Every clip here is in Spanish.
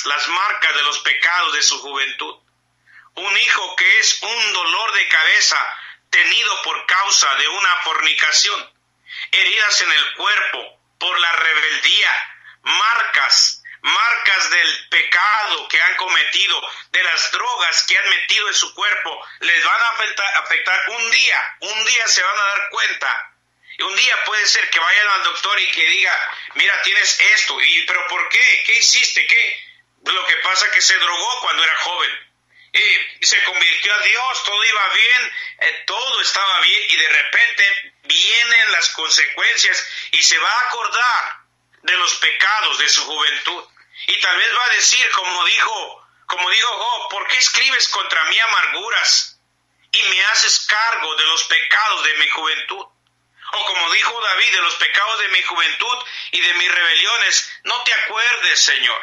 las marcas de los pecados de su juventud. Un hijo que es un dolor de cabeza tenido por causa de una fornicación, heridas en el cuerpo por la rebeldía, marcas del pecado que han cometido, de las drogas que han metido en su cuerpo, les van a afectar un día se van a dar cuenta. Y un día puede ser que vayan al doctor y que diga, mira, tienes esto, pero ¿por qué? ¿Qué hiciste? ¿Qué? Lo que pasa es que se drogó cuando era joven. Y se convirtió a Dios, todo iba bien, todo estaba bien, y de repente vienen las consecuencias y se va a acordar de los pecados de su juventud. Y tal vez va a decir, como dijo Job, ¿por qué escribes contra mí amarguras y me haces cargo de los pecados de mi juventud? O como dijo David, de los pecados de mi juventud y de mis rebeliones, no te acuerdes, Señor.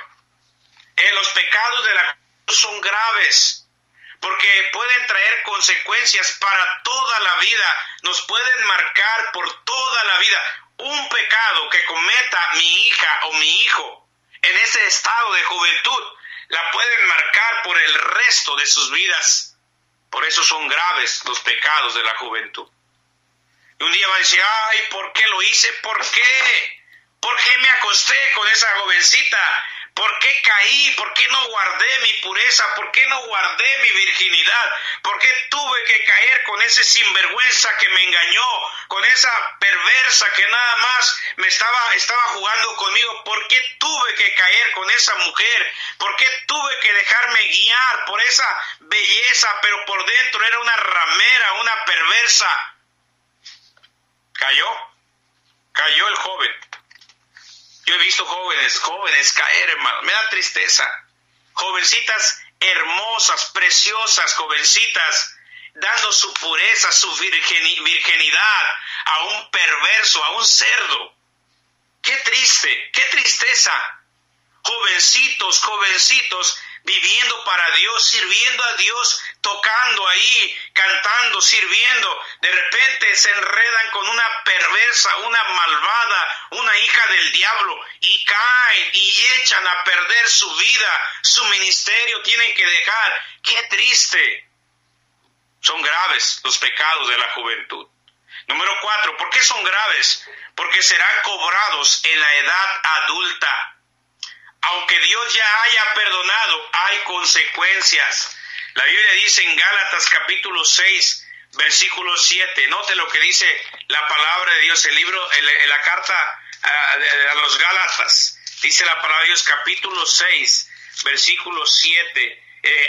Los pecados de la juventud son graves, porque pueden traer consecuencias para toda la vida, nos pueden marcar por toda la vida. Un pecado que cometa mi hija o mi hijo en ese estado de juventud, la pueden marcar por el resto de sus vidas. Por eso son graves los pecados de la juventud. Y un día va a decir, ay, ¿por qué lo hice? ¿Por qué? ¿Por qué me acosté con esa jovencita? ¿Por qué caí? ¿Por qué no guardé mi pureza? ¿Por qué no guardé mi virginidad? ¿Por qué tuve que caer con ese sinvergüenza que me engañó? Con esa perversa que nada más me estaba jugando conmigo. ¿Por qué tuve que caer con esa mujer? ¿Por qué tuve que dejarme guiar por esa belleza, pero por dentro era una ramera, una perversa? Cayó el joven. Yo he visto jóvenes caer, hermano. Me da tristeza. Jovencitas hermosas, preciosas, jovencitas, dando su pureza, su virginidad a un perverso, a un cerdo. Qué triste, qué tristeza. Jovencitos, viviendo para Dios, sirviendo a Dios, tocando ahí, cantando, sirviendo. De repente se enredan con una perversa, una malvada, una hija del diablo, y caen y echan a perder su vida, su ministerio, tienen que dejar. ¡Qué triste! Son graves los pecados de la juventud. Número 4, ¿por qué son graves? Porque serán cobrados en la edad adulta. Aunque Dios ya haya perdonado, hay consecuencias. La Biblia dice en Gálatas capítulo 6, versículo 7, note lo que dice la palabra de Dios, en la carta a los Gálatas, dice la palabra de Dios capítulo 6, versículo 7,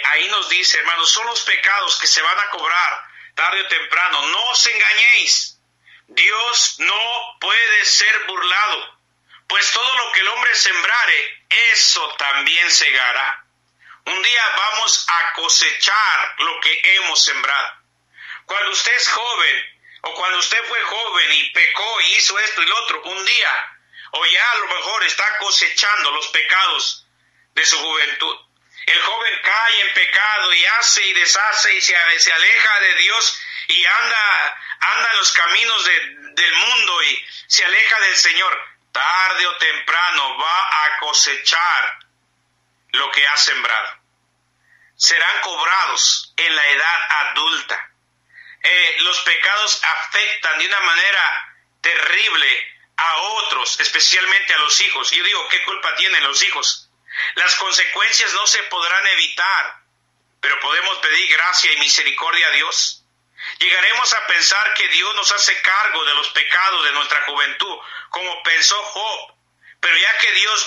ahí nos dice, hermanos, son los pecados que se van a cobrar tarde o temprano. No os engañéis, Dios no puede ser burlado. Pues todo lo que el hombre sembrare, eso también segará. Un día vamos a cosechar lo que hemos sembrado. Cuando usted es joven, o cuando usted fue joven y pecó y hizo esto y lo otro, un día, o ya a lo mejor está cosechando los pecados de su juventud. El joven cae en pecado y hace y deshace y se aleja de Dios y anda en los caminos del mundo y se aleja del Señor. Tarde o temprano va a cosechar lo que ha sembrado. Serán cobrados en la edad adulta. Los pecados afectan de una manera terrible a otros, especialmente a los hijos. Yo digo, ¿qué culpa tienen los hijos? Las consecuencias no se podrán evitar, pero podemos pedir gracia y misericordia a Dios. Llegaremos a pensar que Dios nos hace cargo de los pecados de nuestra juventud, como pensó Job. Pero ya que Dios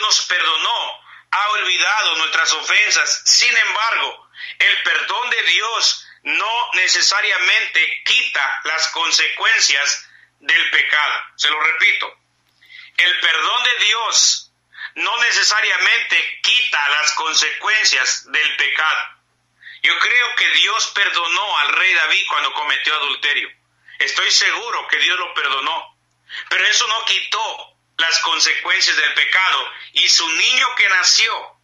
nos perdonó, ha olvidado nuestras ofensas. Sin embargo, el perdón de Dios no necesariamente quita las consecuencias del pecado. Se lo repito, el perdón de Dios no necesariamente quita las consecuencias del pecado. Yo creo que Dios perdonó al rey David cuando cometió adulterio. Estoy seguro que Dios lo perdonó. Pero eso no quitó las consecuencias del pecado. Y su niño que nació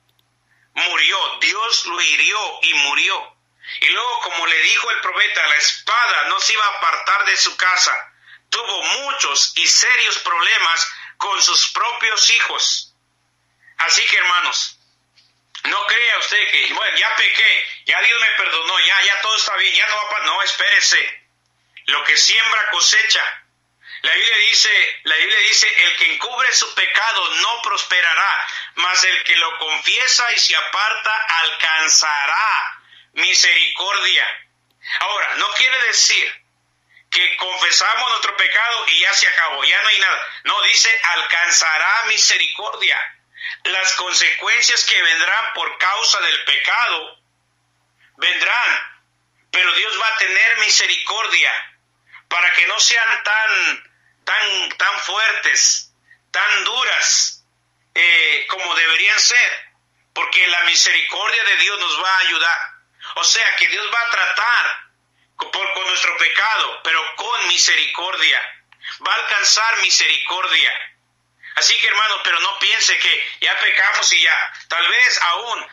murió. Dios lo hirió y murió. Y luego, como le dijo el profeta, la espada no se iba a apartar de su casa. Tuvo muchos y serios problemas con sus propios hijos. Así que, hermanos, no crea usted que, bueno, ya pequé, ya Dios me perdonó, ya todo está bien, ya no va a pasar. No, espérese. Lo que siembra cosecha. La Biblia dice, el que encubre su pecado no prosperará, mas el que lo confiesa y se aparta alcanzará misericordia. Ahora, no quiere decir que confesamos nuestro pecado y ya se acabó, ya no hay nada. No, dice alcanzará misericordia. Las consecuencias que vendrán por causa del pecado vendrán, pero Dios va a tener misericordia para que no sean tan fuertes, tan duras como deberían ser, porque la misericordia de Dios nos va a ayudar. O sea que Dios va a tratar con nuestro pecado, pero con misericordia. Va a alcanzar misericordia. Así que, hermano, pero no piense que ya pecamos y ya. Tal vez aún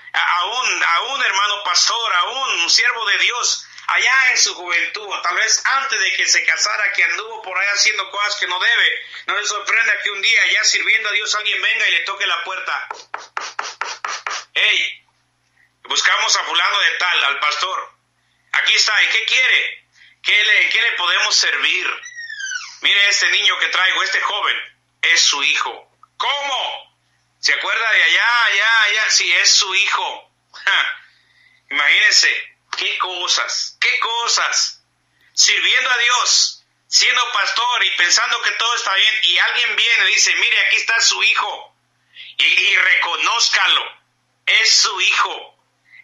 hermano pastor, aún un siervo de Dios, allá en su juventud, tal vez antes de que se casara, que anduvo por ahí haciendo cosas que no debe, no le sorprenda que un día ya sirviendo a Dios alguien venga y le toque la puerta. Hey, buscamos a fulano de tal, al pastor. Aquí está, ¿y qué quiere? ¿Qué le podemos servir? Mire este niño que traigo, este joven, es su hijo. ¿Cómo? ¿Se acuerda de allá? Sí, es su hijo. Imagínense. ¿Qué cosas? Sirviendo a Dios, siendo pastor y pensando que todo está bien, y alguien viene y dice, mire, aquí está su hijo, y reconózcalo, es su hijo,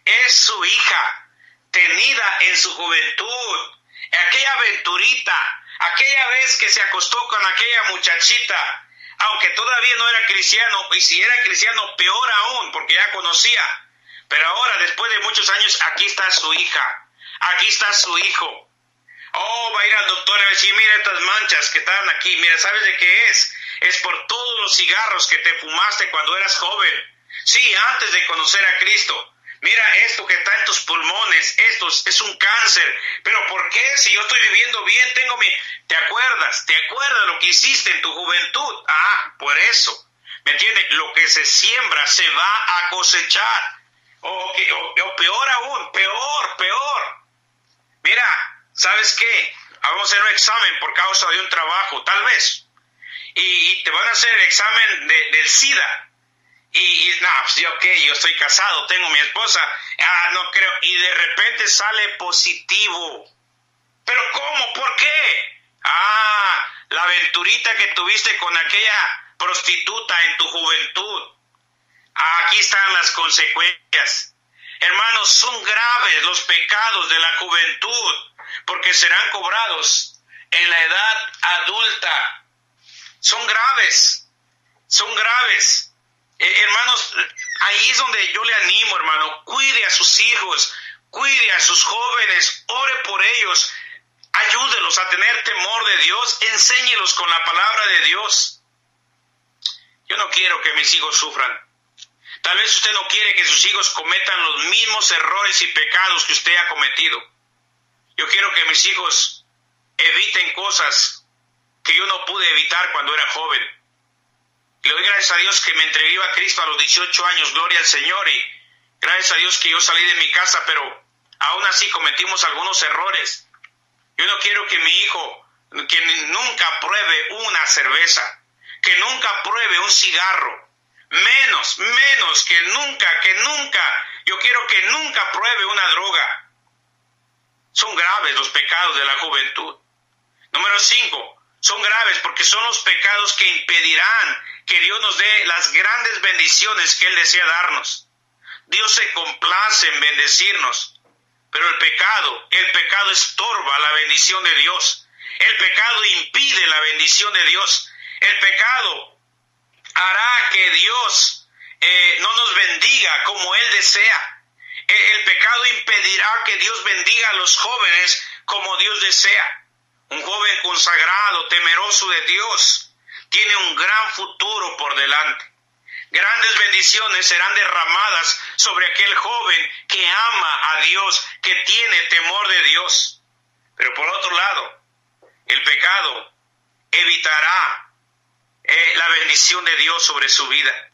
es su hija, tenida en su juventud, aquella aventurita, aquella vez que se acostó con aquella muchachita, aunque todavía no era cristiano, y si era cristiano, peor aún, porque ya conocía. Pero ahora, después de muchos años, aquí está su hija, aquí está su hijo. Oh, va a ir al doctor y va a decir, mira estas manchas que están aquí, mira, ¿sabes de qué es? Es por todos los cigarros que te fumaste cuando eras joven. Sí, antes de conocer a Cristo. Mira esto que está en tus pulmones, esto es un cáncer. ¿Pero por qué? Si yo estoy viviendo bien, ¿Te acuerdas lo que hiciste en tu juventud? Por eso. ¿Me entiendes? Lo que se siembra se va a cosechar. O peor aún, peor. Mira, ¿sabes qué? Vamos a hacer un examen por causa de un trabajo, tal vez. Y te van a hacer el examen del SIDA. Pues yo estoy casado, tengo mi esposa. No creo. Y de repente sale positivo. ¿Pero cómo? ¿Por qué? La aventurita que tuviste con aquella prostituta en tu juventud. Aquí están las consecuencias. Hermanos, son graves los pecados de la juventud, porque serán cobrados en la edad adulta. Son graves. Hermanos, ahí es donde yo le animo, hermano. Cuide a sus hijos, cuide a sus jóvenes, ore por ellos, ayúdelos a tener temor de Dios, enséñelos con la palabra de Dios. Yo no quiero que mis hijos sufran. Tal vez usted no quiere que sus hijos cometan los mismos errores y pecados que usted ha cometido. Yo quiero que mis hijos eviten cosas que yo no pude evitar cuando era joven. Le doy gracias a Dios que me entregué a Cristo a los 18 años, gloria al Señor, y gracias a Dios que yo salí de mi casa, pero aún así cometimos algunos errores. Yo no quiero que mi hijo, que nunca pruebe una cerveza, que nunca pruebe un cigarro, menos que nunca, yo quiero que nunca pruebe una droga. Son graves los pecados de la juventud. Número 5, son graves porque son los pecados que impedirán que Dios nos dé las grandes bendiciones que Él desea darnos. Dios se complace en bendecirnos, pero el pecado estorba la bendición de Dios. El pecado impide la bendición de Dios. El pecado hará que Dios no nos bendiga como Él desea. El pecado impedirá que Dios bendiga a los jóvenes como Dios desea. Un joven consagrado, temeroso de Dios, tiene un gran futuro por delante. Grandes bendiciones serán derramadas sobre aquel joven que ama a Dios, que tiene temor de Dios. Pero por otro lado, el pecado evitará la bendición de Dios sobre su vida.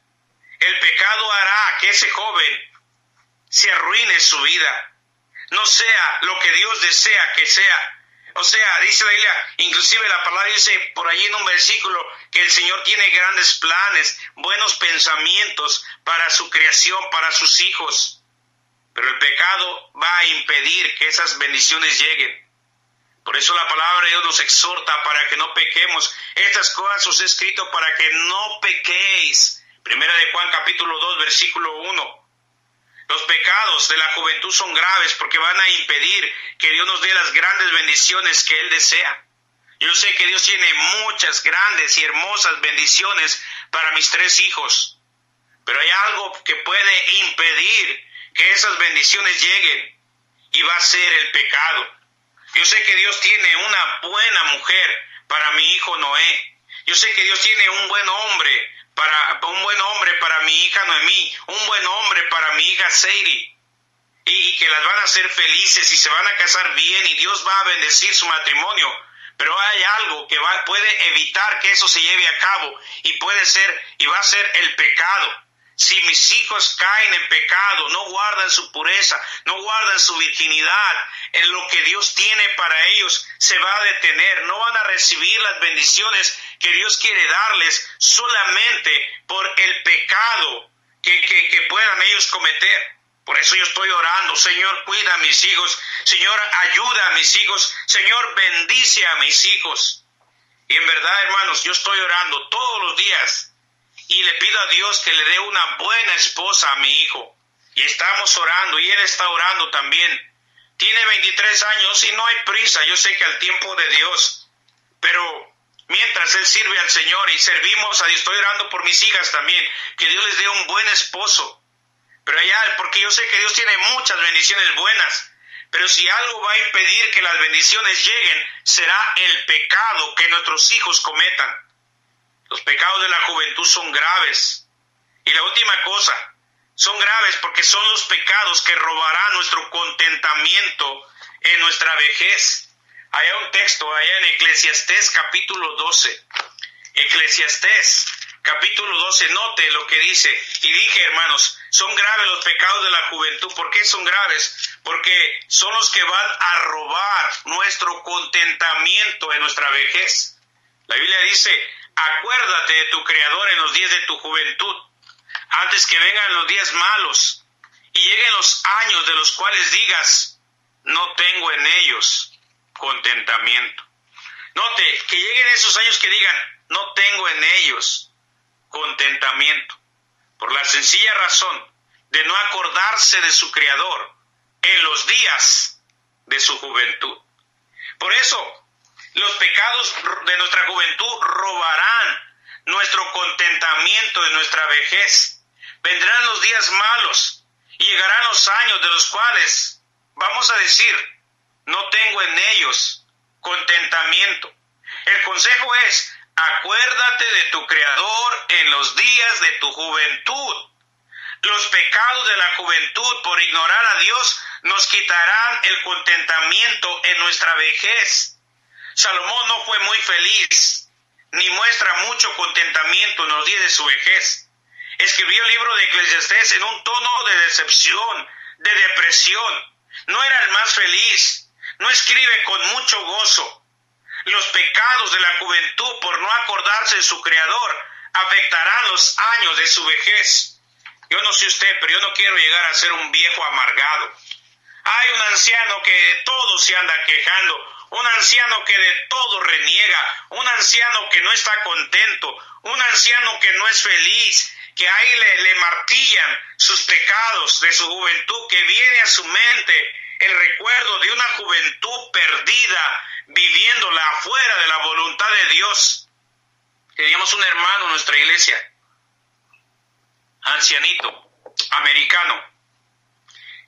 El pecado hará que ese joven se arruine su vida, no sea lo que Dios desea que sea. O sea, dice la Biblia, inclusive la palabra dice por allí en un versículo que el Señor tiene grandes planes, buenos pensamientos para su creación, para sus hijos. Pero el pecado va a impedir que esas bendiciones lleguen. Por eso la palabra de Dios nos exhorta para que no pequemos. Estas cosas os he escrito para que no pequéis. Primera de Juan capítulo 2 versículo 1. Los pecados de la juventud son graves porque van a impedir que Dios nos dé las grandes bendiciones que Él desea. Yo sé que Dios tiene muchas grandes y hermosas bendiciones para mis 3 hijos, pero hay algo que puede impedir que esas bendiciones lleguen y va a ser el pecado. Yo sé que Dios tiene una buena mujer para mi hijo Noé. Yo sé que Dios tiene un buen hombre para mi hija Noemí, un buen hombre para mi hija Seiri, y que las van a hacer felices y se van a casar bien y Dios va a bendecir su matrimonio. Pero hay algo que puede evitar que eso se lleve a cabo y va a ser el pecado. Si mis hijos caen en pecado, no guardan su pureza, no guardan su virginidad, en lo que Dios tiene para ellos se va a detener. No van a recibir las bendiciones que Dios quiere darles solamente por el pecado que puedan ellos cometer. Por eso yo estoy orando: Señor, cuida a mis hijos, Señor, ayuda a mis hijos, Señor, bendice a mis hijos. Y en verdad, hermanos, yo estoy orando todos los días y le pido a Dios que le dé una buena esposa a mi hijo. Y estamos orando, y él está orando también. Tiene 23 años y no hay prisa, yo sé que al tiempo de Dios. Pero mientras él sirve al Señor y servimos a Dios, estoy orando por mis hijas también, que Dios les dé un buen esposo. Pero allá, porque yo sé que Dios tiene muchas bendiciones buenas, pero si algo va a impedir que las bendiciones lleguen, será el pecado que nuestros hijos cometan. Los pecados de la juventud son graves. Y la última cosa, son graves porque son los pecados que robarán nuestro contentamiento en nuestra vejez. Hay un texto allá en Eclesiastés capítulo 12. Eclesiastés capítulo 12, note lo que dice. Y dije, hermanos, son graves los pecados de la juventud. ¿Por qué son graves? Porque son los que van a robar nuestro contentamiento en nuestra vejez. La Biblia dice: acuérdate de tu Creador en los días de tu juventud, antes que vengan los días malos y lleguen los años de los cuales digas: no tengo en ellos contentamiento. Note, que lleguen esos años que digan: no tengo en ellos contentamiento, por la sencilla razón de no acordarse de su Creador en los días de su juventud. Por eso, los pecados de nuestra juventud robarán nuestro contentamiento en nuestra vejez. Vendrán los días malos y llegarán los años de los cuales vamos a decir: no tengo en ellos contentamiento. El consejo es: acuérdate de tu Creador en los días de tu juventud. Los pecados de la juventud por ignorar a Dios nos quitarán el contentamiento en nuestra vejez. Salomón no fue muy feliz, ni muestra mucho contentamiento en los días de su vejez. Escribió el libro de Eclesiastés en un tono de decepción, de depresión. No era el más feliz, no escribe con mucho gozo. Los pecados de la juventud por no acordarse de su Creador afectarán los años de su vejez. Yo no sé usted, pero yo no quiero llegar a ser un viejo amargado. Hay un anciano que de todo se anda quejando, un anciano que de todo reniega, un anciano que no está contento, un anciano que no es feliz, que ahí le martillan sus pecados de su juventud, que viene a su mente el recuerdo de una juventud perdida, viviéndola afuera de la voluntad de Dios. Teníamos un hermano en nuestra iglesia, ancianito, americano.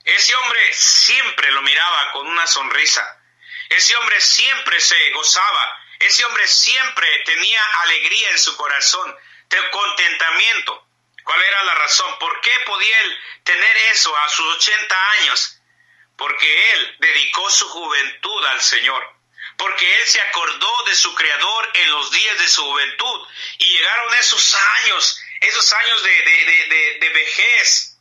Ese hombre siempre lo miraba con una sonrisa. Ese hombre siempre se gozaba. Ese hombre siempre tenía alegría en su corazón, de contentamiento. ¿Cuál era la razón? ¿Por qué podía él tener eso a sus 80 años? Porque él dedicó su juventud al Señor. Porque él se acordó de su Creador en los días de su juventud. Y llegaron esos años esos años de vejez,